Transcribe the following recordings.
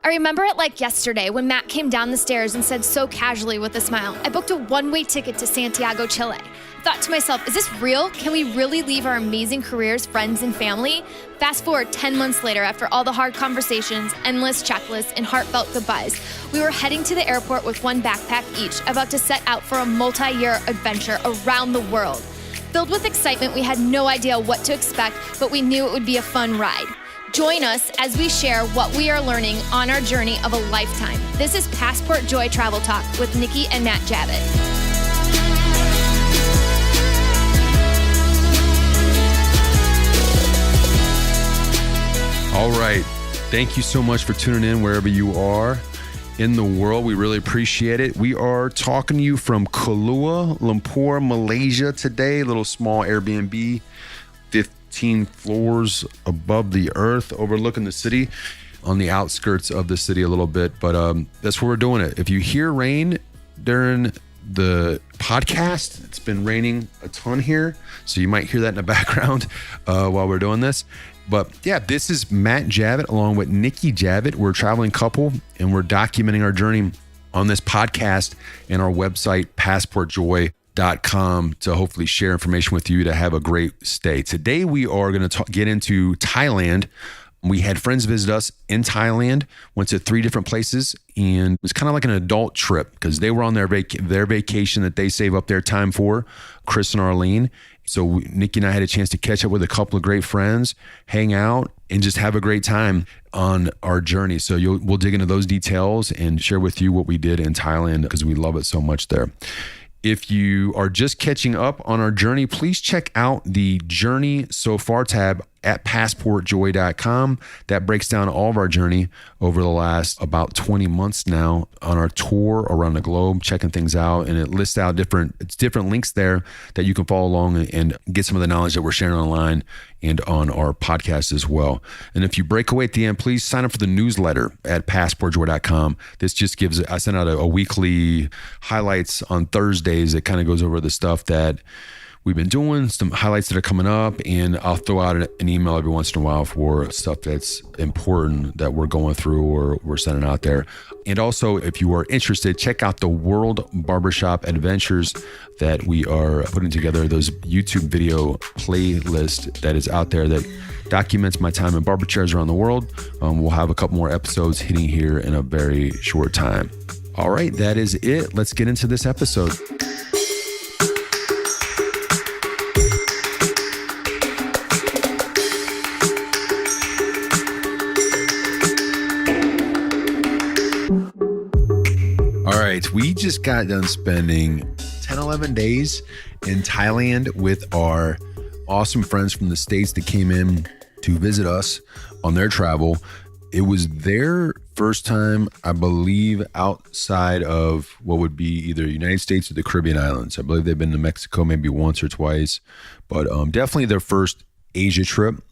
I remember it like yesterday when Matt came down the stairs and said so casually with a smile, I booked a one-way ticket to Santiago, Chile. I thought to myself, is this real? Can we really leave our amazing careers, friends, and family? Fast forward 10 months later, after all the hard conversations, endless checklists, and heartfelt goodbyes, we were heading to the airport with one backpack each, about to set out for a multi-year adventure around the world. Filled with excitement, we had no idea what to expect, but we knew it would be a fun ride. Join us as we share what we are learning on our journey of a lifetime. This is Passport Joy Travel Talk with Nikki and Matt Javitt. All right. Thank you so much for tuning in wherever you are in the world. We really appreciate it. We are talking to you from Kuala Lumpur, Malaysia today. A little small Airbnb, 15 floors above the earth, overlooking the city, on the outskirts of the city a little bit. But that's where we're doing it. If you hear rain during the podcast, it's been raining a ton here, so you might hear that in the background while we're doing this. But yeah, this is Matt Javitt along with Nikki Javitt. We're a traveling couple, and we're documenting our journey on this podcast and our website, passportjoy.com, to hopefully share information with you to have a great stay. Today, we are going to get into Thailand. We had friends visit us in Thailand, went to 3 different places, and it was kind of like an adult trip because they were on their vacation that they save up their time for, Chris and Arlene. So Nikki and I had a chance to catch up with a couple of great friends, hang out, and just have a great time on our journey. So we'll dig into those details and share with you what we did in Thailand because we love it so much there. If you are just catching up on our journey, please check out the Journey So Far tab at passportjoy.com. That breaks down all of our journey over the last about 20 months now on our tour around the globe, checking things out. And it lists out different links there that you can follow along and get some of the knowledge that we're sharing online and on our podcast as well. And if you break away at the end, please sign up for the newsletter at passportjoy.com. This just I send out a weekly highlights on Thursdays that kind of goes over the stuff that we've been doing, some highlights that are coming up, and I'll throw out an email every once in a while for stuff that's important that we're going through or we're sending out there. And also, if you are interested, check out the World Barbershop Adventures that we are putting together, those YouTube video playlist that is out there that documents my time in barber chairs around the world. We'll have a couple more episodes hitting here in a very short time. All right, that is it. Let's get into this episode. All right, we just got done spending 10, 11 days in Thailand with our awesome friends from the States that came in to visit us on their travel. It was their first time, I believe, outside of what would be either the United States or the Caribbean islands. I believe they've been to Mexico maybe once or twice, but definitely their first Asia trip.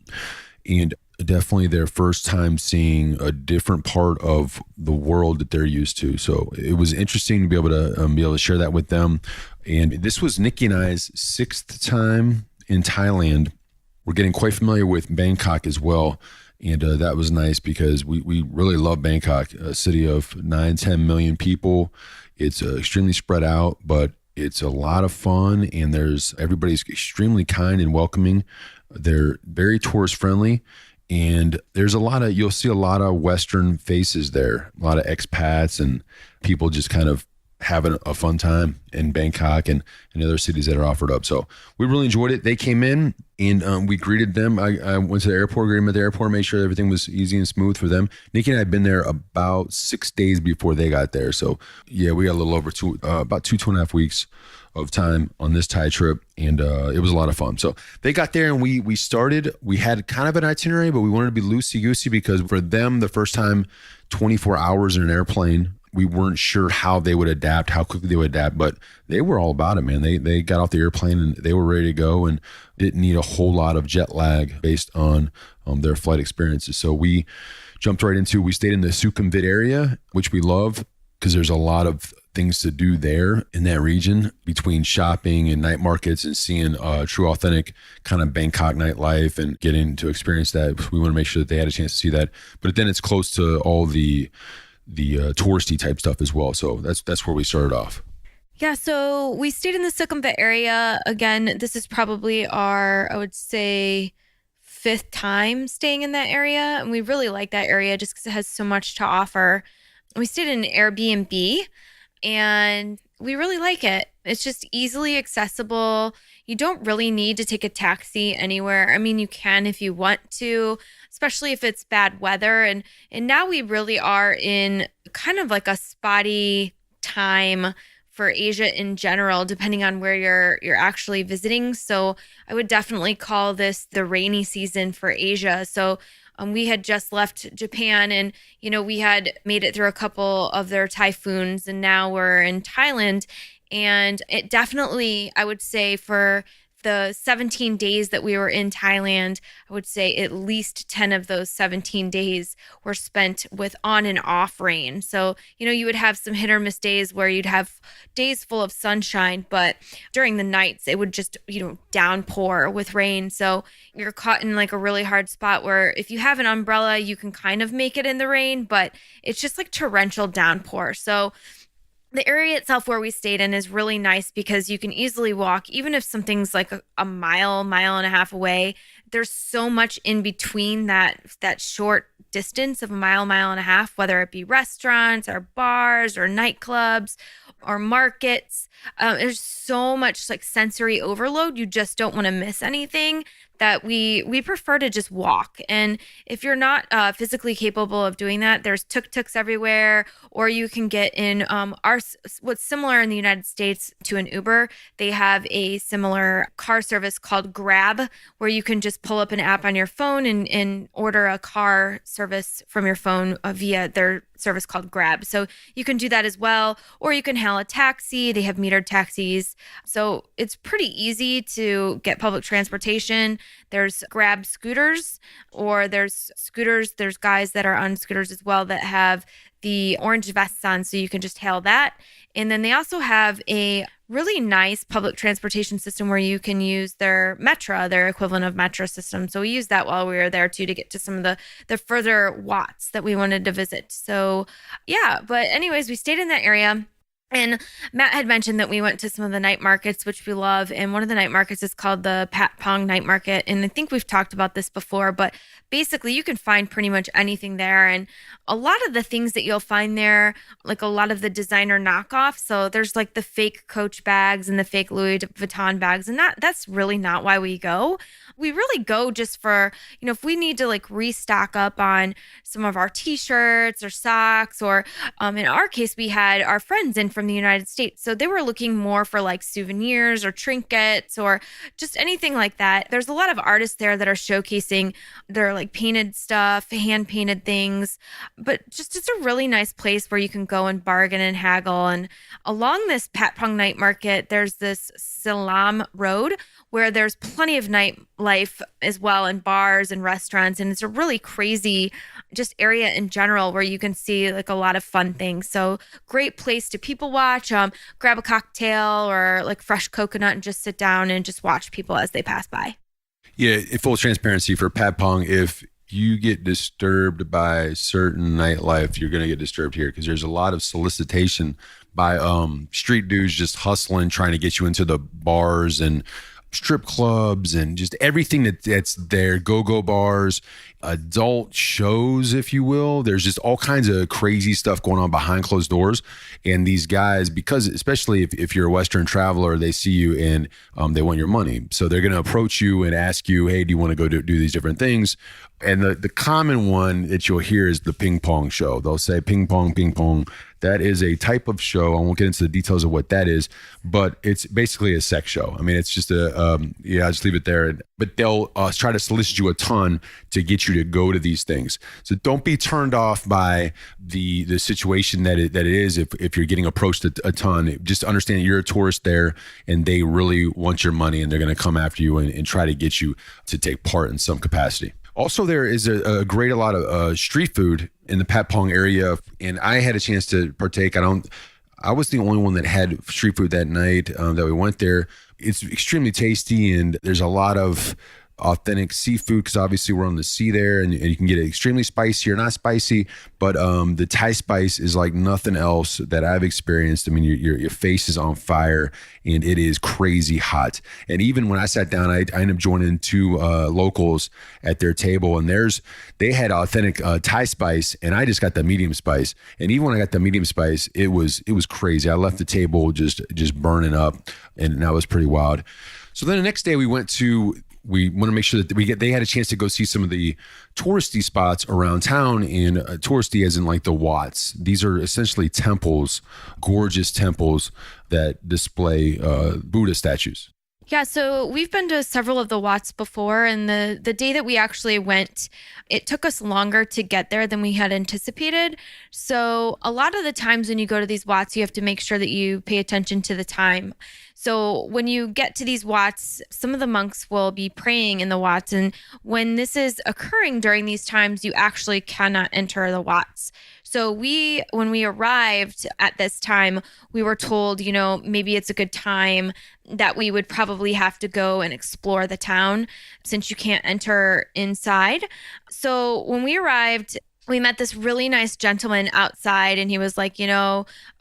And definitely their first time seeing a different part of the world that they're used to. So it was interesting to be able to share that with them. And this was Nikki and I's 6th time in Thailand. We're getting quite familiar with Bangkok as well. And that was nice because we really love Bangkok, a city of 9-10 million people. It's extremely spread out, but it's a lot of fun, and everybody's extremely kind and welcoming. They're very tourist friendly. And you'll see a lot of Western faces there, a lot of expats and people just kind of having a fun time in Bangkok and other cities that are offered up. So we really enjoyed it. They came in and we greeted them. I went to the airport, greeted them at the airport, made sure everything was easy and smooth for them. Nikki and I had been there about 6 days before they got there. So yeah, we got a little over about 2.5 weeks of time on this Thai trip, and it was a lot of fun. So they got there and we had kind of an itinerary, but we wanted to be loosey-goosey because for them, the first time, 24 hours in an airplane, we weren't sure how they would adapt, how quickly they would adapt, but they were all about it, man. They got off the airplane and they were ready to go and didn't need a whole lot of jet lag based on their flight experiences. So we jumped right into, we stayed in the Sukhumvit area, which we love. because there's a lot of things to do there in that region between shopping and night markets and seeing true authentic kind of Bangkok nightlife and getting to experience that. We want to make sure that they had a chance to see that. But then it's close to all the touristy type stuff as well. So that's where we started off. Yeah, so we stayed in the Sukhumvit area. Again, this is probably our, I would say, 5th time staying in that area. And we really like that area just because it has so much to offer. We stayed in an Airbnb and we really like it. It's just easily accessible. You don't really need to take a taxi anywhere. I mean, you can if you want to, especially if it's bad weather. And now we really are in kind of like a spotty time for Asia in general, depending on where you're actually visiting. So I would definitely call this the rainy season for Asia. So we had just left Japan and, we had made it through a couple of their typhoons and now we're in Thailand. And it definitely, I would say for the 17 days that we were in Thailand, I would say at least 10 of those 17 days were spent with on and off rain. So, you would have some hit or miss days where you'd have days full of sunshine, but during the nights it would just, downpour with rain. So you're caught in like a really hard spot where if you have an umbrella, you can kind of make it in the rain, but it's just like torrential downpour. So the area itself where we stayed in is really nice because you can easily walk, even if something's like a mile and a half away. There's so much in between that short distance of a mile and a half, whether it be restaurants or bars or nightclubs or markets. There's so much like sensory overload. You just don't want to miss anything that we prefer to just walk. And if you're not physically capable of doing that, there's tuk-tuks everywhere, or you can get in what's similar in the United States to an Uber. They have a similar car service called Grab, where you can just pull up an app on your phone and order a car service from your phone via their service called Grab. So you can do that as well, or you can hail a taxi. They have metered taxis. So it's pretty easy to get public transportation. There's Grab scooters, or there's scooters. There's guys that are on scooters as well that have the orange vests on, so you can just hail that. And then they also have a really nice public transportation system where you can use their Metra, their equivalent of Metra system. So we used that while we were there too, to get to some of the further Watts that we wanted to visit. So yeah, but anyways, we stayed in that area. And Matt had mentioned that we went to some of the night markets, which we love. And one of the night markets is called the Patpong Night Market. And I think we've talked about this before, but basically you can find pretty much anything there. And a lot of the things that you'll find there, like a lot of the designer knockoffs. So there's like the fake Coach bags and the fake Louis Vuitton bags. And that's really not why we go. We really go just for, if we need to like restock up on some of our t-shirts or socks, or in our case, we had our friends in from the United States. So they were looking more for like souvenirs or trinkets or just anything like that. There's a lot of artists there that are showcasing their like painted stuff, hand painted things, but just it's a really nice place where you can go and bargain and haggle. And along this Patpong Night Market, there's this Silam Road where there's plenty of nightlife as well, and bars and restaurants. And it's a really crazy just area in general where you can see like a lot of fun things. So great place to people watch, grab a cocktail or like fresh coconut and just sit down and just watch people as they pass by. Yeah, in full transparency for Patpong, if you get disturbed by certain nightlife, you're going to get disturbed here because there's a lot of solicitation by street dudes just hustling, trying to get you into the bars and strip clubs and just everything that's there, go-go bars, adult shows, if you will. There's just all kinds of crazy stuff going on behind closed doors. And these guys, because especially if you're a Western traveler, they see you and they want your money. So they're going to approach you and ask you, hey, do you want to go do these different things? And the common one that you'll hear is the ping pong show. They'll say ping pong, ping pong. That is a type of show. I won't get into the details of what that is, but it's basically a sex show. I mean, it's just I'll just leave it there. But they'll try to solicit you a ton to get you to go to these things. So don't be turned off by the situation that it is if you're getting approached a ton. Just understand you're a tourist there and they really want your money and they're going to come after you and try to get you to take part in some capacity. Also, there is a great a lot of street food in the Patpong area, and I had a chance to partake. I was the only one that had street food that night that we went there. It's extremely tasty, and there's a lot of authentic seafood because obviously we're on the sea there, and you can get it extremely spicy or not spicy, but the Thai spice is like nothing else that I've experienced. I mean, your face is on fire and it is crazy hot. And even when I sat down, I ended up joining two locals at their table, and they had authentic Thai spice, and I just got the medium spice. And even when I got the medium spice, it was crazy. I left the table just burning up, and that was pretty wild. So then the next day we want to make sure that they had a chance to go see some of the touristy spots around town, and touristy as in like the Watts. These are essentially temples, gorgeous temples that display Buddha statues. Yeah, so we've been to several of the Watts before, and the day that we actually went, it took us longer to get there than we had anticipated. So a lot of the times when you go to these Watts, you have to make sure that you pay attention to the time. So when you get to these Watts, some of the monks will be praying in the Watts, and when this is occurring during these times, you actually cannot enter the Watts. So when we arrived at this time, we were told, maybe it's a good time that we would probably have to go and explore the town since you can't enter inside. So when we arrived, we met this really nice gentleman outside, and he was like,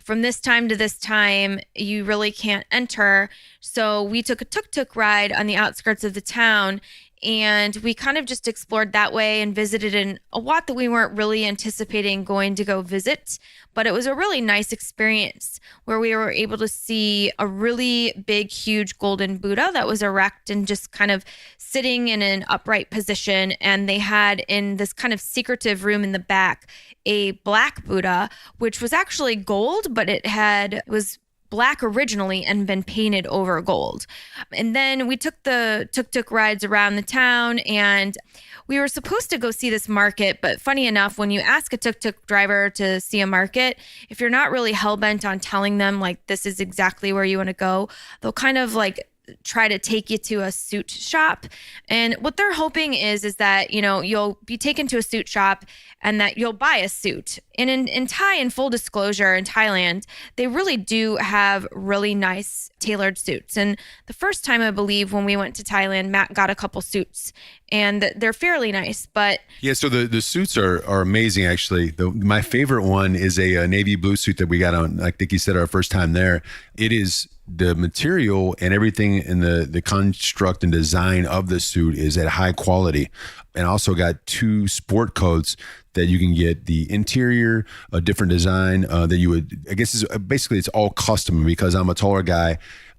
from this time to this time, you really can't enter. So we took a tuk-tuk ride on the outskirts of the town, and we kind of just explored that way and visited in a Wat that we weren't really anticipating going to go visit. But it was a really nice experience where we were able to see a really big, huge golden Buddha that was erect and just kind of sitting in an upright position. And they had in this kind of secretive room in the back a black Buddha, which was actually gold, but it was black originally and been painted over gold. And then we took the tuk-tuk rides around the town, and we were supposed to go see this market, but funny enough, when you ask a tuk-tuk driver to see a market, if you're not really hell-bent on telling them like this is exactly where you want to go, they'll kind of like try to take you to a suit shop. And what they're hoping is that, you'll be taken to a suit shop and that you'll buy a suit. And in Thai, in full disclosure, in Thailand, they really do have really nice tailored suits. And the first time, I believe, when we went to Thailand, Matt got a couple suits, and they're fairly nice. But yeah, so the suits are amazing, actually. My favorite one is a navy blue suit that we got on, I think you said, our first time there. It is the material and everything in the construct and design of the suit is at high quality. And also got two sport coats that you can get the interior, a different design that you would, I guess basically it's all custom because I'm a taller guy.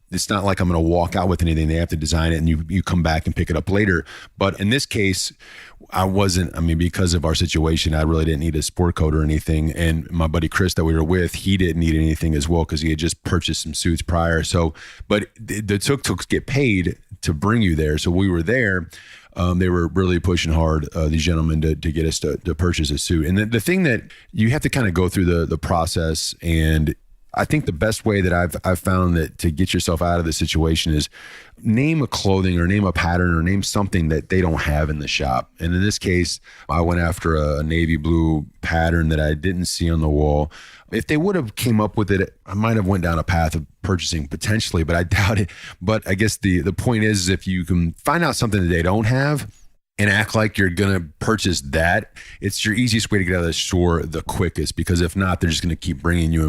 It's not like I'm going to walk out with anything. They have to design it and you come back and pick it up later. But in this case, because of our situation, I really didn't need a sport coat or anything. And my buddy Chris that we were with, he didn't need anything as well because he had just purchased some suits prior. So, but the tuk-tuks get paid to bring you there. So we were there. They were really pushing hard, these gentlemen, to get us to purchase a suit. And the thing that you have to kind of go through the process, and I think the best way that I've found that to get yourself out of the situation is name a clothing or name a pattern or name something that they don't have in the shop. And in this case, I went after a navy blue pattern that I didn't see on the wall. If they would have came up with it, I might have went down a path of purchasing potentially, but I doubt it. But I guess the point is if you can find out something that they don't have and act like you're going to purchase that, it's your easiest way to get out of the store the quickest, because if not, they're just going to keep bringing you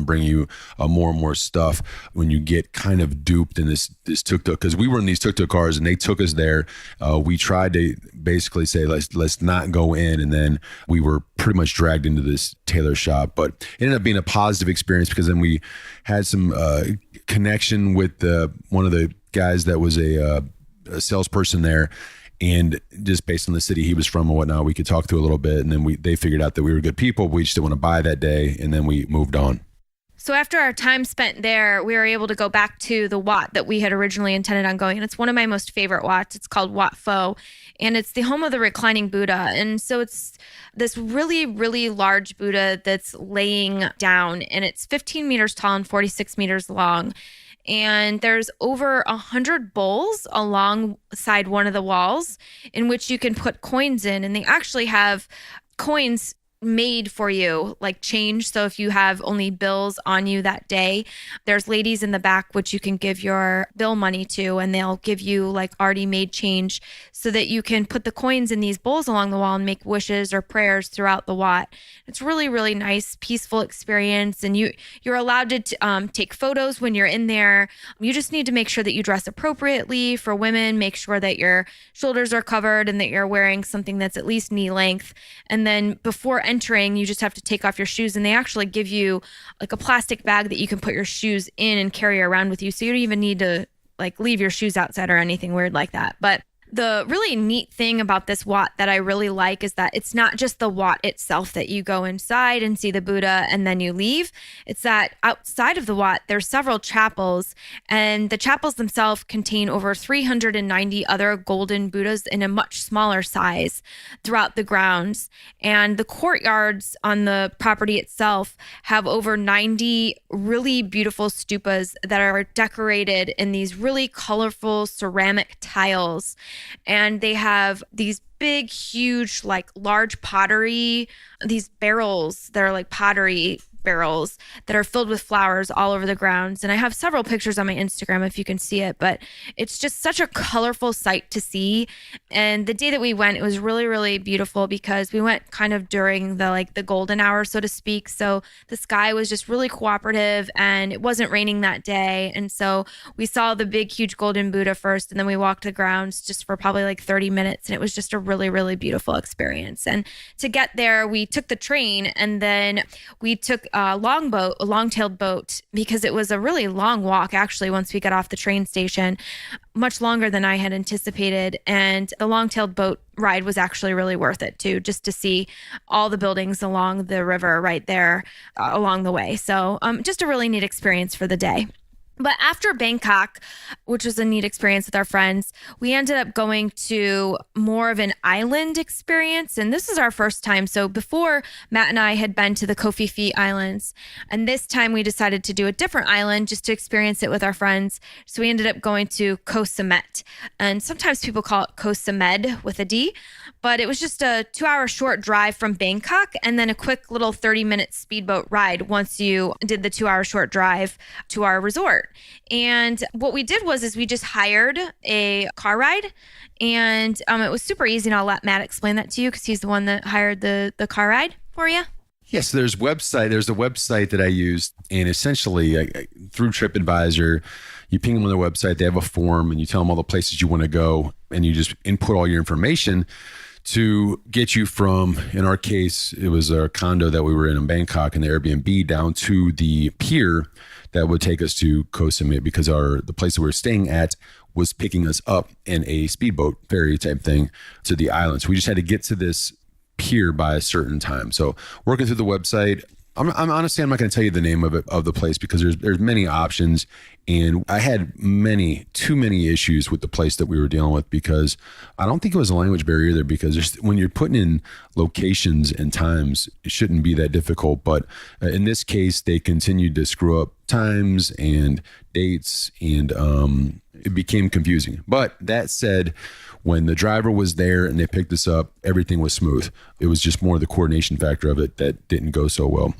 more and more stuff when you get kind of duped in this tuk-tuk. Because we were in these tuk-tuk cars and they took us there. We tried to basically say, let's not go in. And then we were pretty much dragged into this tailor shop, but it ended up being a positive experience because then we had some connection with one of the guys that was a salesperson there. And just based on the city he was from and whatnot, we could talk to a little bit. And then they figured out that we were good people. We just didn't want to buy that day. And then we moved on. so after our time spent there, we were able to go back to the Wat that we had originally intended on going. And it's one of my most favorite Wats. It's called Wat Pho. And it's the home of the reclining Buddha. And so it's this really, really large Buddha that's laying down. And it's 15 meters tall and 46 meters long. And there's over 100 bowls alongside one of the walls in which you can put coins in. And they actually have coins made for you, like change. So if you have only bills on you that day, there's ladies in the back which you can give your bill money to, and they'll give you like already made change so that you can put the coins in these bowls along the wall and make wishes or prayers throughout the Wat. It's really, really nice, peaceful experience. And you're allowed to take photos when you're in there. You just need to make sure that you dress appropriately. For women, make sure that your shoulders are covered and that you're wearing something that's at least knee length. And then before entering, you just have to take off your shoes, and they actually give you like a plastic bag that you can put your shoes in and carry around with you. So you don't even need to like leave your shoes outside or anything weird like that. But the really neat thing about this Wat that I really like is that it's not just the Wat itself that you go inside and see the Buddha and then you leave. It's that outside of the Wat, there's several chapels, and the chapels themselves contain over 390 other golden Buddhas in a much smaller size throughout the grounds. And the courtyards on the property itself have over 90 really beautiful stupas that are decorated in these really colorful ceramic tiles. And they have these big, huge, like large pottery, these barrels that are like pottery barrels that are filled with flowers all over the grounds. And I have several pictures on my Instagram if you can see it, but it's just such a colorful sight to see. And the day that we went, it was really, really beautiful because we went kind of during the golden hour, so to speak. So the sky was just really cooperative and it wasn't raining that day. And so we saw the big, huge golden Buddha first, and then we walked the grounds just for probably like 30 minutes. And it was just a really, really beautiful experience. And to get there, we took the train, and then we took a long-tailed boat, because it was a really long walk actually once we got off the train station, much longer than I had anticipated. And the long-tailed boat ride was actually really worth it too, just to see all the buildings along the river right there along the way. So just a really neat experience for the day. But after Bangkok, which was a neat experience with our friends, we ended up going to more of an island experience. And this is our first time. So before, Matt and I had been to the Koh Phi Islands. And this time we decided to do a different island just to experience it with our friends. So we ended up going to Koh Samet. And sometimes people call it Koh Samed with a D. But it was just a 2-hour short drive from Bangkok, and then a quick little 30-minute speedboat ride once you did the 2-hour short drive to our resort. And what we did was we just hired a car ride, and it was super easy. And I'll let Matt explain that to you because he's the one that hired the car ride for you. Yes, there's a website that I used, and essentially through TripAdvisor, you ping them on their website, they have a form, and you tell them all the places you want to go, and you just input all your information to get you from, in our case, it was a condo that we were in Bangkok and the Airbnb, down to the pier that would take us to Koh Samet, because the place that we were staying at was picking us up in a speedboat ferry type thing to the island. So we just had to get to this pier by a certain time. So working through the website, I'm honestly, I'm not going to tell you the name of the place because there's many options, and I had too many issues with the place that we were dealing with, because I don't think it was a language barrier there, because when you're putting in locations and times, it shouldn't be that difficult. But in this case, they continued to screw up times and dates, and it became confusing. But that said, when the driver was there and they picked us up, everything was smooth. It was just more the coordination factor of it that didn't go so well.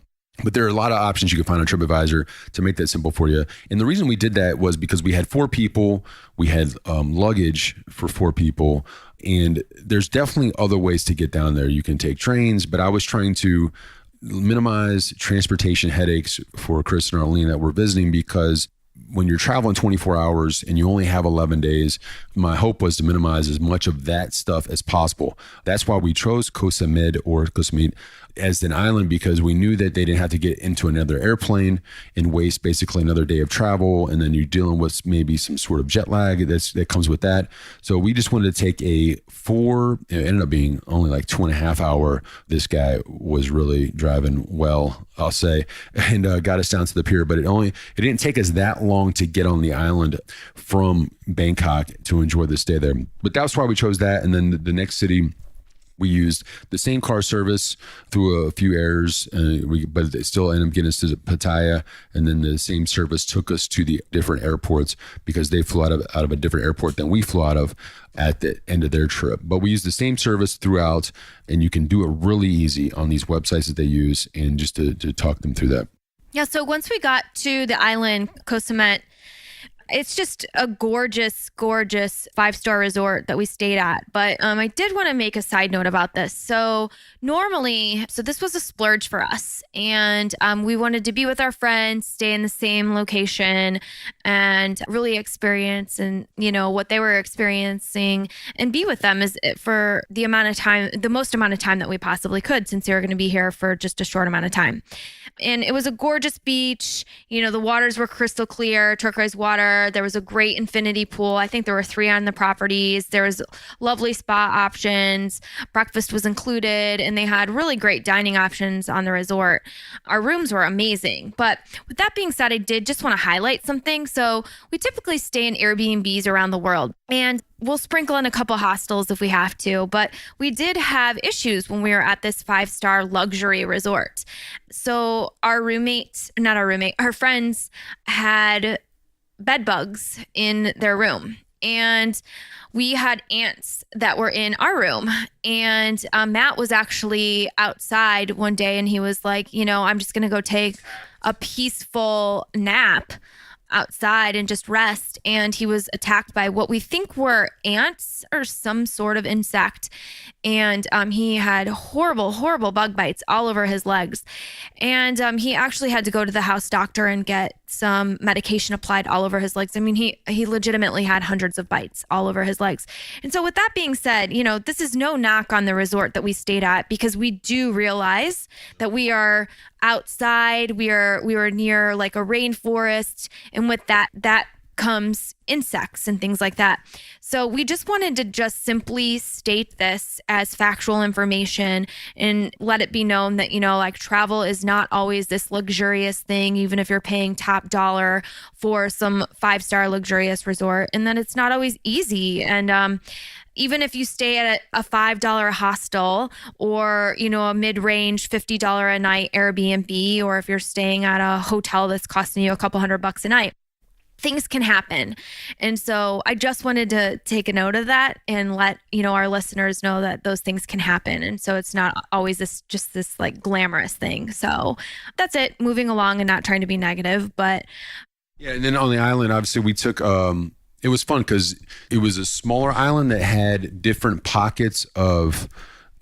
But there are a lot of options you can find on TripAdvisor to make that simple for you. And the reason we did that was because we had 4 people, we had luggage for 4 people, and there's definitely other ways to get down there. You can take trains, but I was trying to minimize transportation headaches for Chris and Arlene that we're visiting, because when you're traveling 24 hours and you only have 11 days, my hope was to minimize as much of that stuff as possible. That's why we chose Koh Samet or Koh Samet as an island, because we knew that they didn't have to get into another airplane and waste basically another day of travel. And then you're dealing with maybe some sort of jet lag that comes with that. So we just wanted to take it ended up being only like 2.5 hour. This guy was really driving well, I'll say, and got us down to the pier, but it didn't take us that long to get on the island from Bangkok to enjoy the stay there. But that's why we chose that. And then the next city We used the same car service through a few errors, but it still ended up getting us to Pattaya. And then the same service took us to the different airports because they flew out of a different airport than we flew out of at the end of their trip. But we used the same service throughout, and you can do it really easy on these websites that they use, and just to talk them through that. Yeah, so once we got to the island, Koh Samet, it's just a gorgeous, gorgeous 5-star resort that we stayed at. But I did want to make a side note about this. So this was a splurge for us. And we wanted to be with our friends, stay in the same location, and really experience what they were experiencing and be with them for the most amount of time that we possibly could, since they were going to be here for just a short amount of time. And it was a gorgeous beach. The waters were crystal clear, turquoise water. There was a great infinity pool. I think there were 3 on the properties. There was lovely spa options. Breakfast was included, and they had really great dining options on the resort. Our rooms were amazing. But with that being said, I did just want to highlight something. So we typically stay in Airbnbs around the world, and we'll sprinkle in a couple hostels if we have to, but we did have issues when we were at this 5-star luxury resort. So our friends had bed bugs in their room, and we had ants that were in our room. And Matt was actually outside one day, and he was like, I'm just going to go take a peaceful nap outside and just rest. And he was attacked by what we think were ants or some sort of insect. And he had horrible, horrible bug bites all over his legs. And he actually had to go to the house doctor and get some medication applied all over his legs. I mean, he legitimately had hundreds of bites all over his legs. And so with that being said, this is no knock on the resort that we stayed at, because we do realize that we are outside. We were near like a rainforest, and with that comes insects and things like that. So we just wanted to just simply state this as factual information and let it be known that, travel is not always this luxurious thing, even if you're paying top dollar for some 5-star luxurious resort, and that it's not always easy. And even if you stay at a $5 hostel or, a mid-range $50 a night Airbnb, or if you're staying at a hotel that's costing you a couple $100 a night, things can happen. And so I just wanted to take a note of that and let, our listeners know that those things can happen. And so it's not always this like glamorous thing. So that's it, moving along and not trying to be negative, but. Yeah. And then on the island, obviously we took, it was fun because it was a smaller island that had different pockets of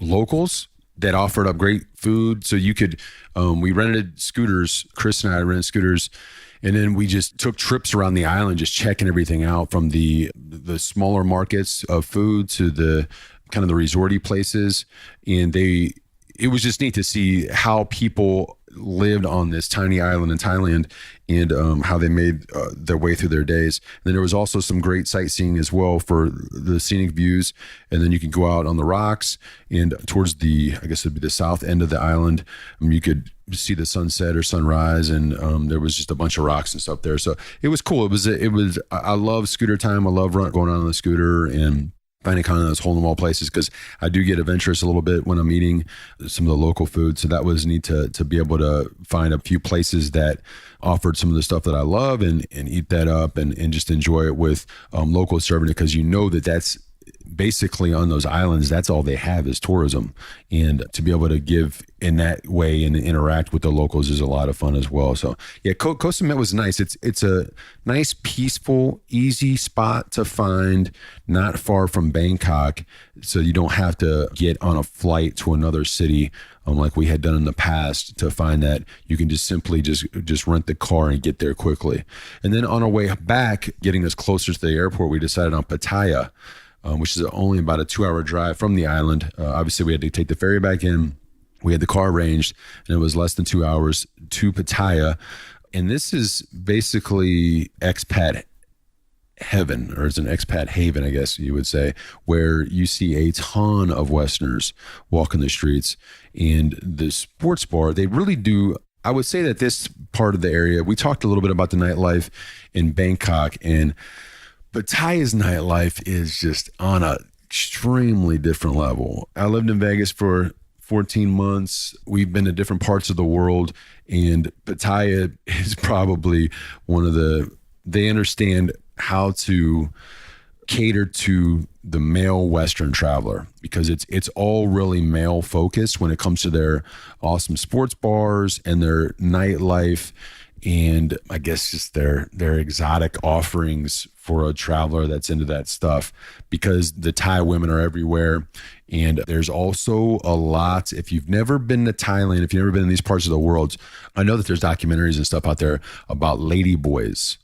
locals that offered up great food. So you could, we rented scooters, Chris and I rented scooters, and then we just took trips around the island, just checking everything out, from the smaller markets of food to the kind of the resorty places. And it was just neat to see how people lived on this tiny island in Thailand, and how they made their way through their days. And then there was also some great sightseeing as well for the scenic views. And then you can go out on the rocks, and towards I guess it'd be the south end of the island, you could see the sunset or sunrise, and there was just a bunch of rocks and stuff there. So it was cool. I love scooter time. I love going on the scooter and finding kind of those hole in the wall places, because I do get adventurous a little bit when I'm eating some of the local food. So that was neat to be able to find a few places that offered some of the stuff that I love and eat that up and just enjoy it with local serving it, because that's basically on those islands, that's all they have is tourism. And to be able to give in that way and interact with the locals is a lot of fun as well. So yeah, Koh Samet was nice. It's a nice, peaceful, easy spot to find, not far from Bangkok. So you don't have to get on a flight to another city like we had done in the past to find that. You can just simply just rent the car and get there quickly. And then on our way back, getting us closer to the airport, we decided on Pattaya, which is only about a 2-hour drive from the island. Obviously, we had to take the ferry back in. We had the car arranged, and it was less than 2 hours to Pattaya. And this is basically expat heaven, or it's an expat haven, I guess you would say, where you see a ton of Westerners walking the streets. And the sports bar, they really do. I would say that this part of the area, we talked a little bit about the nightlife in Bangkok, and Pattaya's nightlife is just on a extremely different level. I lived in Vegas for 14 months. We've been to different parts of the world, and Pattaya is probably they understand how to cater to the male Western traveler, because it's all really male focused when it comes to their awesome sports bars and their nightlife, and I guess just their exotic offerings for a traveler that's into that stuff, because the Thai women are everywhere. And there's also a lot, if you've never been to Thailand, if you've never been in these parts of the world, I know that there's documentaries and stuff out there about lady boys.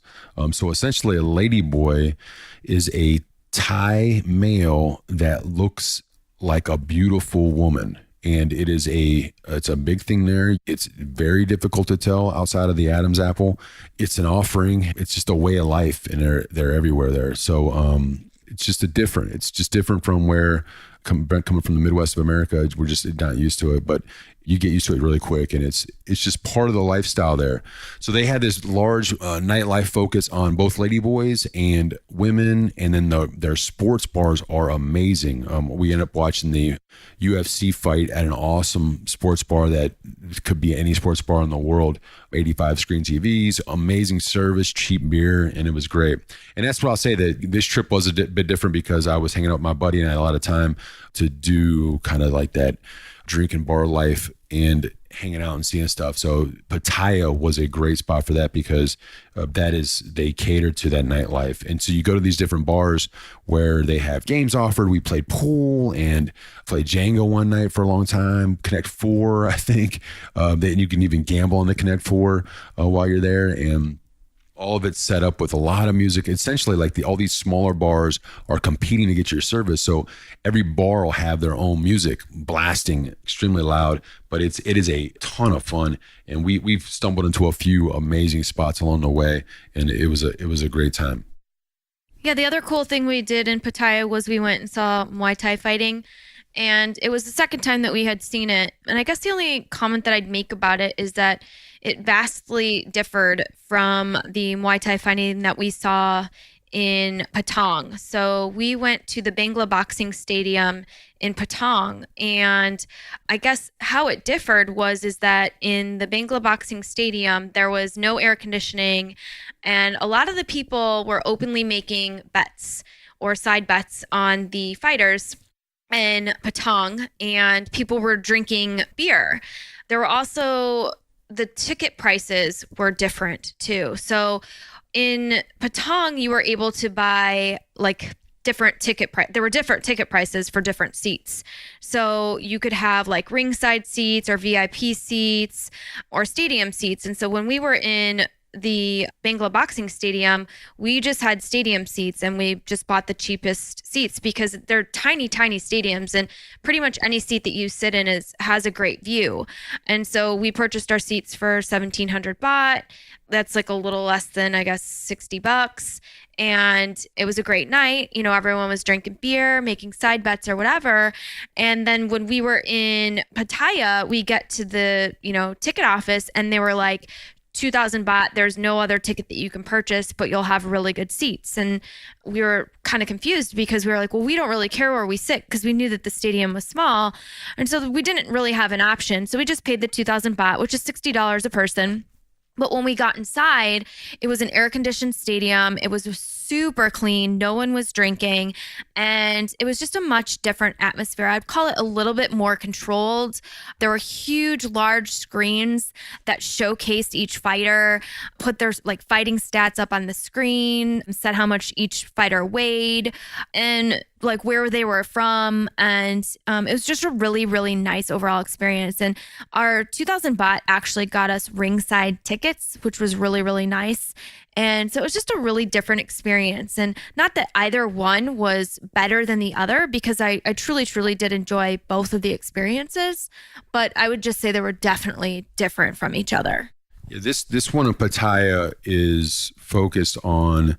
So essentially a lady boy is a Thai male that looks like a beautiful woman. And it's a big thing there. It's very difficult to tell outside of the Adam's apple. It's an offering. It's just a way of life, and they're everywhere there. So it's just different from where coming from the Midwest of America. We're just not used to it, but you get used to it really quick, and it's just part of the lifestyle there. So they had this large nightlife focus on both ladyboys and women, and then their sports bars are amazing. We end up watching the UFC fight at an awesome sports bar that could be any sports bar in the world. 85 screen TVs, amazing service, cheap beer, and it was great. And that's what I'll say, that this trip was a bit different because I was hanging out with my buddy and I had a lot of time to do kind of like that drinking bar life and hanging out and seeing stuff. So Pattaya was a great spot for that, because they cater to that nightlife. And so you go to these different bars where they have games offered. We played pool and played Jenga one night for a long time, Connect Four, I think. Then you can even gamble on the Connect Four while you're there. And all of it's set up with a lot of music. Essentially, like all these smaller bars are competing to get your service. So every bar will have their own music blasting extremely loud, but it is a ton of fun. And we've stumbled into a few amazing spots along the way, and it was a great time. Yeah, the other cool thing we did in Pattaya was we went and saw Muay Thai fighting. And it was the second time that we had seen it. And I guess the only comment that I'd make about it is that it vastly differed from the Muay Thai fighting that we saw in Patpong. So we went to the Bangla Boxing Stadium in Patpong, and I guess how it differed is that in the Bangla Boxing Stadium there was no air conditioning, and a lot of the people were openly making bets or side bets on the fighters in Patpong, and people were drinking beer. There were also, the ticket prices were different too. So in Patpong, you were able to buy like different there were different ticket prices for different seats. So you could have like ringside seats or VIP seats or stadium seats. And so when we were in the Bangla Boxing Stadium, we just had stadium seats, and we just bought the cheapest seats because they're tiny, tiny stadiums, and pretty much any seat that you sit in has a great view. And so we purchased our seats for 1,700 baht. That's like a little less than, I guess, $60. And it was a great night. You know, everyone was drinking beer, making side bets or whatever. And then when we were in Pattaya, we get to the, ticket office, and they were like, 2,000 baht, there's no other ticket that you can purchase, but you'll have really good seats. And we were kind of confused because we were like, well, we don't really care where we sit, because we knew that the stadium was small. And so we didn't really have an option. So we just paid the 2,000 baht, which is $60 a person. But when we got inside, it was an air-conditioned stadium. It was super clean. No one was drinking. And it was just a much different atmosphere. I'd call it a little bit more controlled. There were huge, large screens that showcased each fighter, put their fighting stats up on the screen, said how much each fighter weighed, and like where they were from. And it was just a really, really nice overall experience. And our 2,000 baht actually got us ringside tickets, which was really, really nice. And so it was just a really different experience. And not that either one was better than the other, because I truly, truly did enjoy both of the experiences. But I would just say they were definitely different from each other. Yeah, this one in Pattaya is focused on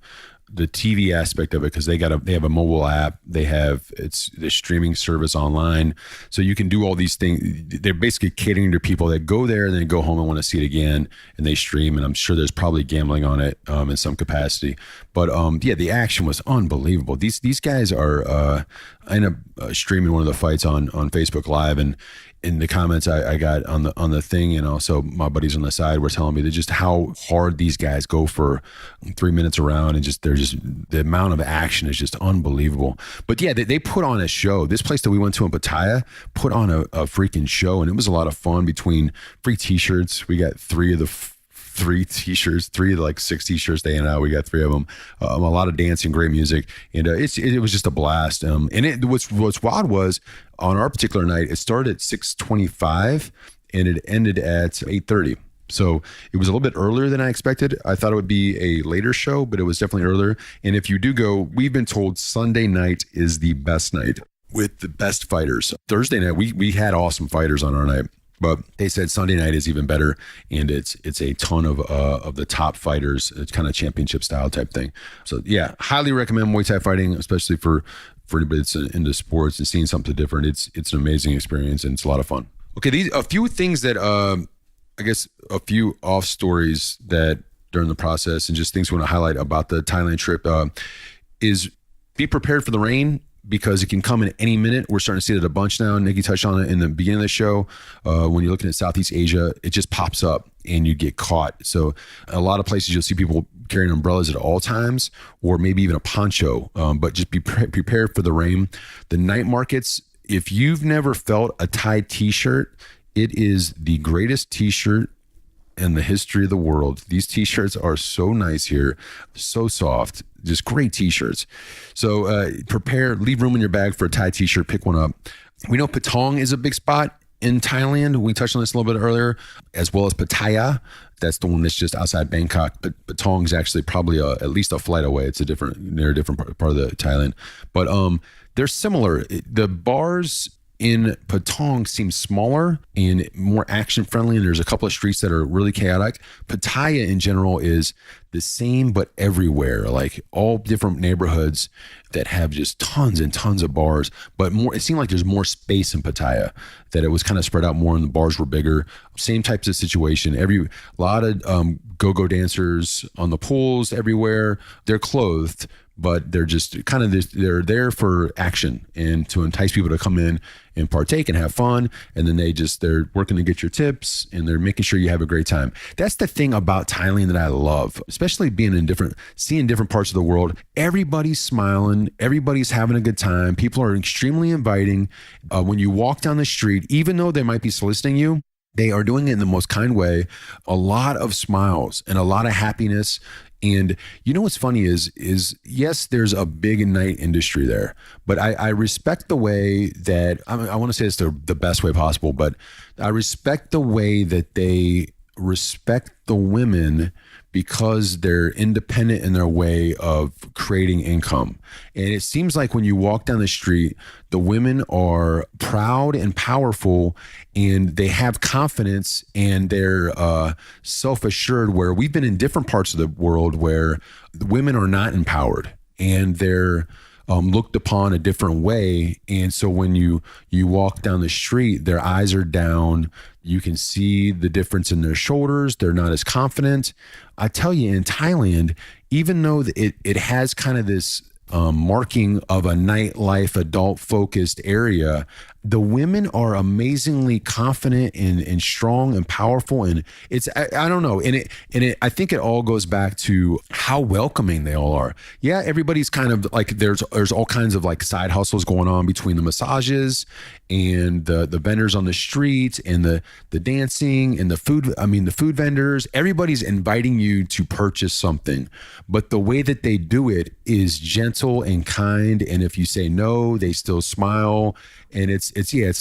the TV aspect of it, because they have a mobile app, they have the streaming service online, so you can do all these things. They're basically catering to people that go there and then go home and want to see it again, and they stream. And I'm sure there's probably gambling on it in some capacity. But yeah, the action was unbelievable. These guys are. I ended up streaming one of the fights on Facebook Live, and in the comments I got on the thing, and also my buddies on the side were telling me that just how hard these guys go for 3 minutes around, and the amount of action is just unbelievable. But yeah, they put on a show. This place that we went to in Pattaya put on a freaking show, and it was a lot of fun. Between free t-shirts, we got three of the 6 t-shirts they handed out. We got 3 of them. A lot of dancing, great music, and it was just a blast. And what's wild was, on our particular night, it started at 6:25 and it ended at 8:30. So it was a little bit earlier than I expected. I thought it would be a later show, but it was definitely earlier. And if you do go, we've been told Sunday night is the best night with the best fighters. Thursday night, we had awesome fighters on our night, but they said Sunday night is even better, and it's a ton of the top fighters. It's kind of championship style type thing. So yeah, highly recommend Muay Thai fighting, especially for anybody that's into sports and seeing something different. It's an amazing experience, and it's a lot of fun. Okay, a few things that I guess a few off stories that during the process, and just things we want to highlight about the Thailand trip is be prepared for the rain, because it can come in any minute. We're starting to see it a bunch now. Nikki touched on it in the beginning of the show. When you're looking at Southeast Asia, it just pops up and you get caught. So a lot of places you'll see people carrying umbrellas at all times, or maybe even a poncho, but just be prepared for the rain. The night markets, if you've never felt a Thai t-shirt, it is the greatest t-shirt in the history of the world. These t-shirts are so nice here, so soft, just great t-shirts. So leave room in your bag for a Thai t-shirt, pick one up. We know Patpong is a big spot in Thailand. We touched on this a little bit earlier, as well as Pattaya. That's the one that's just outside Bangkok. But Patpong is actually probably at least a flight away. It's they're a different part of the Thailand. But they're similar. The bars in Patpong seems smaller and more action friendly, and there's a couple of streets that are really chaotic. Pattaya in general is the same but everywhere, like all different neighborhoods that have just tons and tons of bars, but more. It seemed like there's more space in Pattaya, that it was kind of spread out more and the bars were bigger. Same types of situation. A lot of go-go dancers on the pools everywhere. They're clothed, but they're just kind of they're there for action and to entice people to come in and partake and have fun. And then they're working to get your tips, and they're making sure you have a great time. That's the thing about Thailand that I love, especially seeing different parts of the world. Everybody's smiling, everybody's having a good time. People are extremely inviting. When you walk down the street, even though they might be soliciting you, they are doing it in the most kind way. A lot of smiles and a lot of happiness. And you know what's funny is yes, there's a big night industry there, but I respect the way that, I want to say it's the best way possible, but I respect the way that they respect the women, because they're independent in their way of creating income. And it seems like when you walk down the street, the women are proud and powerful, and they have confidence, and they're self-assured, where we've been in different parts of the world where the women are not empowered, and they're looked upon a different way. And so when you walk down the street, their eyes are down. You can see the difference in their shoulders. They're not as confident. I tell you, in Thailand, even though it has kind of this marking of a nightlife, adult focused area, the women are amazingly confident and strong and powerful. And it's, I don't know. And I think it all goes back to how welcoming they all are. Yeah. Everybody's kind of like, there's all kinds of like side hustles going on between the massages and the vendors on the street and the dancing and the food. I mean, the food vendors, everybody's inviting you to purchase something, but the way that they do it is gentle and kind. And if you say no, they still smile. And it's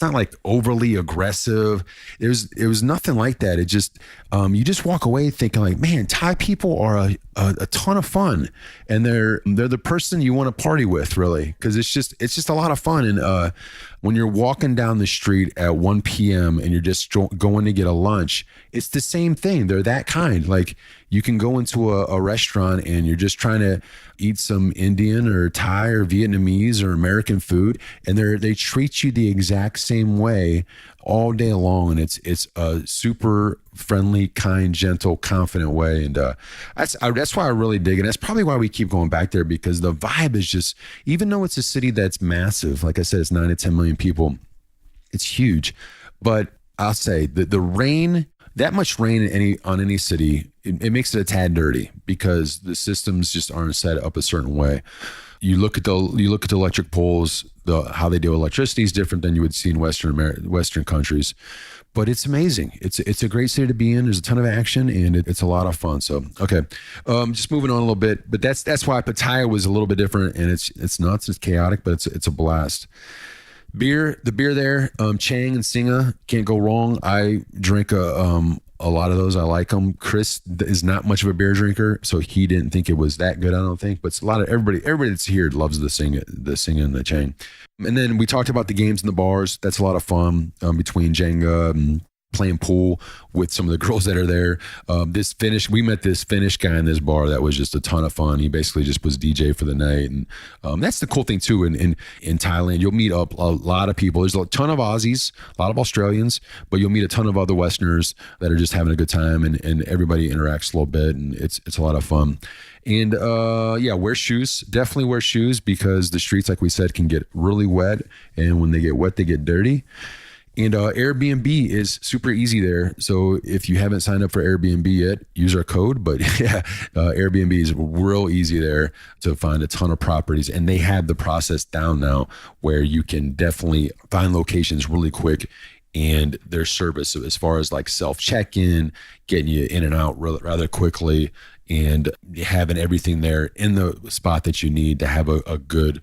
not like overly aggressive. It was nothing like that. It just, you just walk away thinking like, man, Thai people are a ton of fun, and they're the person you want to party with, really, because it's just a lot of fun. And when you're walking down the street at 1 p.m. and you're just going to get a lunch, it's the same thing. They're that kind. Like You can go into a restaurant and you're just trying to eat some Indian or Thai or Vietnamese or American food, and they treat you the exact same way all day long. And it's a super friendly, kind, gentle, confident way. And that's why I really dig it. That's probably why we keep going back there, because the vibe is just, even though it's a city that's massive, like I said, it's 9 to 10 million people, it's huge. But I'll say the rain, that much rain on any city, it makes it a tad dirty, because the systems just aren't set up a certain way. You look at the electric poles, how they do electricity is different than you would see in Western countries. But it's amazing. It's a great city to be in. There's a ton of action, and it's a lot of fun. So, okay, just moving on a little bit. But that's why Pattaya was a little bit different, and it's nuts, it's chaotic, but it's a blast. The beer there, Chang and Singa, can't go wrong. I drink a lot of those. I like them. Chris is not much of a beer drinker, so he didn't think it was that good, I don't think. But it's a lot of everybody that's here loves the Singa and the Chang. And then we talked about the games in the bars. That's a lot of fun, between Jenga and playing pool with some of the girls that are there. We met this Finnish guy in this bar that was just a ton of fun. He basically just was DJ for the night. And that's the cool thing too. In Thailand, you'll meet up a lot of people. There's a ton of Aussies, a lot of Australians, but you'll meet a ton of other Westerners that are just having a good time, and everybody interacts a little bit, and it's a lot of fun. And wear shoes. Definitely wear shoes, because the streets, like we said, can get really wet, and when they get wet, they get dirty. And Airbnb is super easy there. So if you haven't signed up for Airbnb yet, use our code. But Airbnb is real easy there to find a ton of properties. And they have the process down now where you can definitely find locations really quick. And their service, as far as like self check-in, getting you in and out rather quickly, and having everything there in the spot that you need to have a good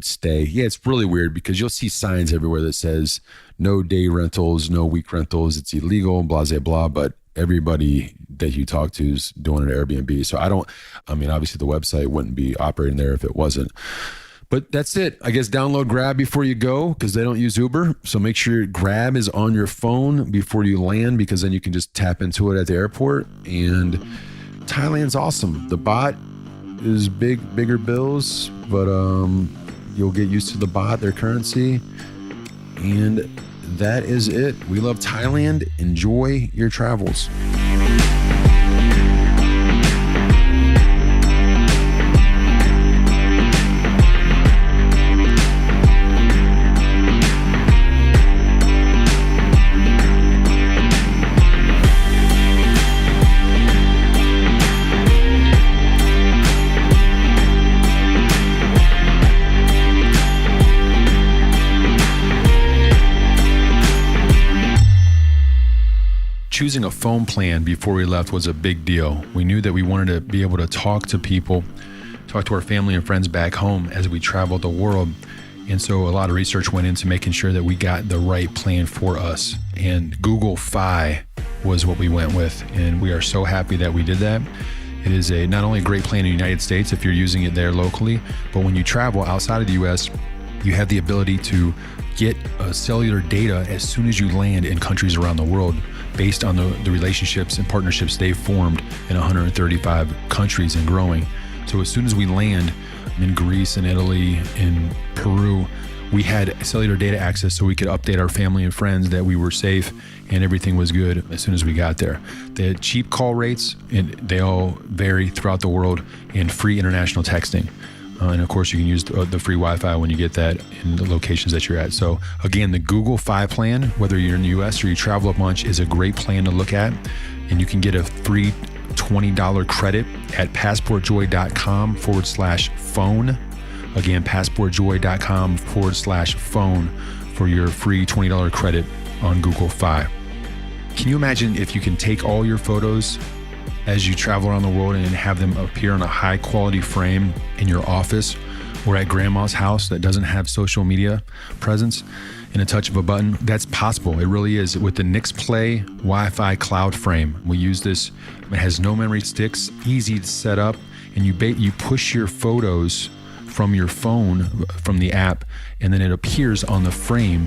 stay. Yeah, it's really weird, because you'll see signs everywhere that says no day rentals, no week rentals, it's illegal, blah, blah, blah. But everybody that you talk to is doing it at Airbnb. So obviously the website wouldn't be operating there if it wasn't. But that's it. I guess download Grab before you go, because they don't use Uber. So make sure Grab is on your phone before you land, because then you can just tap into it at the airport. And Thailand's awesome. The baht is bigger bills, but you'll get used to the baht, their currency. And that is it. We love Thailand. Enjoy your travels. Choosing a phone plan before we left was a big deal. We knew that we wanted to be able to talk to people, talk to our family and friends back home as we traveled the world. And so a lot of research went into making sure that we got the right plan for us. And Google Fi was what we went with. And we are so happy that we did that. It is not only a great plan in the United States if you're using it there locally, but when you travel outside of the US, you have the ability to get cellular data as soon as you land in countries around the world, based on the relationships and partnerships they've formed in 135 countries and growing. So as soon as we land in Greece and Italy, in Peru, we had cellular data access so we could update our family and friends that we were safe and everything was good as soon as we got there. They had cheap call rates, and they all vary throughout the world, and free international texting. And of course, you can use the free Wi-Fi when you get that in the locations that you're at. So again, the Google Fi plan, whether you're in the US or you travel a bunch, is a great plan to look at. And you can get a free $20 credit at passportjoy.com/phone. Again, passportjoy.com/phone for your free $20 credit on Google Fi. Can you imagine if you can take all your photos as you travel around the world and have them appear on a high quality frame in your office or at grandma's house that doesn't have social media presence in a touch of a button? That's possible. It really is. With the NixPlay Wi-Fi cloud frame, we use this. It has no memory sticks, easy to set up, and you push your photos from your phone, from the app, and then it appears on the frame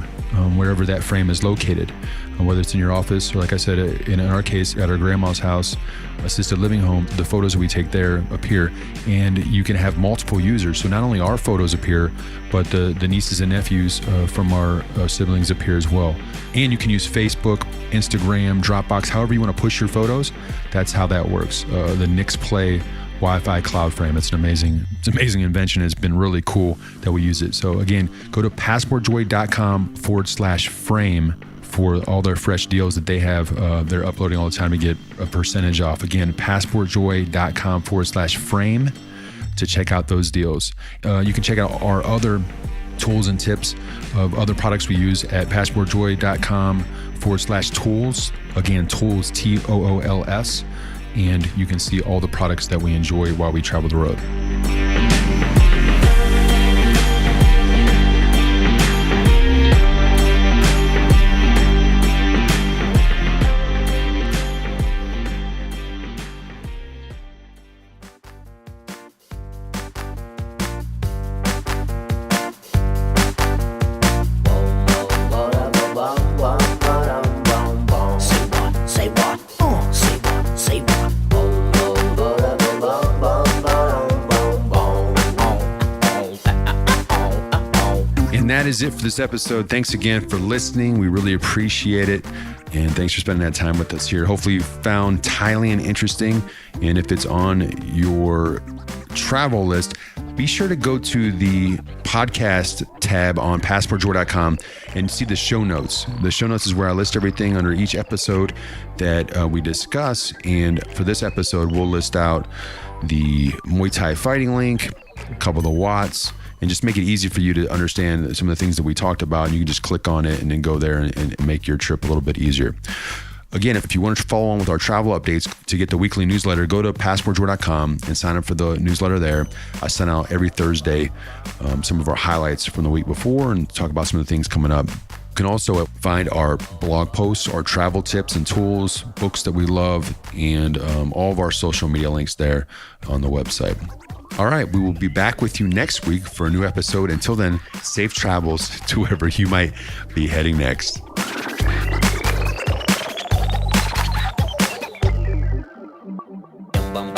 wherever that frame is located, whether it's in your office or, like I said, in our case, at our grandma's house, assisted living home, the photos that we take there appear, and you can have multiple users. So not only our photos appear, but the nieces and nephews from our siblings appear as well. And you can use Facebook, Instagram, Dropbox, however you want to push your photos. That's how that works. The Nix Play Wi-Fi cloud frame. It's an amazing invention. It's been really cool that we use it. So again, go to passportjoy.com/frame for all their fresh deals that they have. They're uploading all the time to get a percentage off. Again, passportjoy.com/frame to check out those deals. You can check out our other tools and tips of other products we use at passportjoy.com/tools. Again, tools, TOOLS. And you can see all the products that we enjoy while we travel the road. That is it for this episode. Thanks again for listening. We really appreciate it. And thanks for spending that time with us here. Hopefully you found Thailand interesting. And if it's on your travel list, be sure to go to the podcast tab on passportjoy.com and see the show notes. The show notes is where I list everything under each episode that we discuss. And for this episode, we'll list out the Muay Thai fighting link, a couple of the watts, and just make it easy for you to understand some of the things that we talked about. And you can just click on it and then go there and make your trip a little bit easier. Again, if you want to follow on with our travel updates to get the weekly newsletter, go to passportjoy.com and sign up for the newsletter there. I send out every Thursday some of our highlights from the week before and talk about some of the things coming up. You can also find our blog posts, our travel tips and tools, books that we love, and all of our social media links there on the website. All right, we will be back with you next week for a new episode. Until then, safe travels to wherever you might be heading next. Bum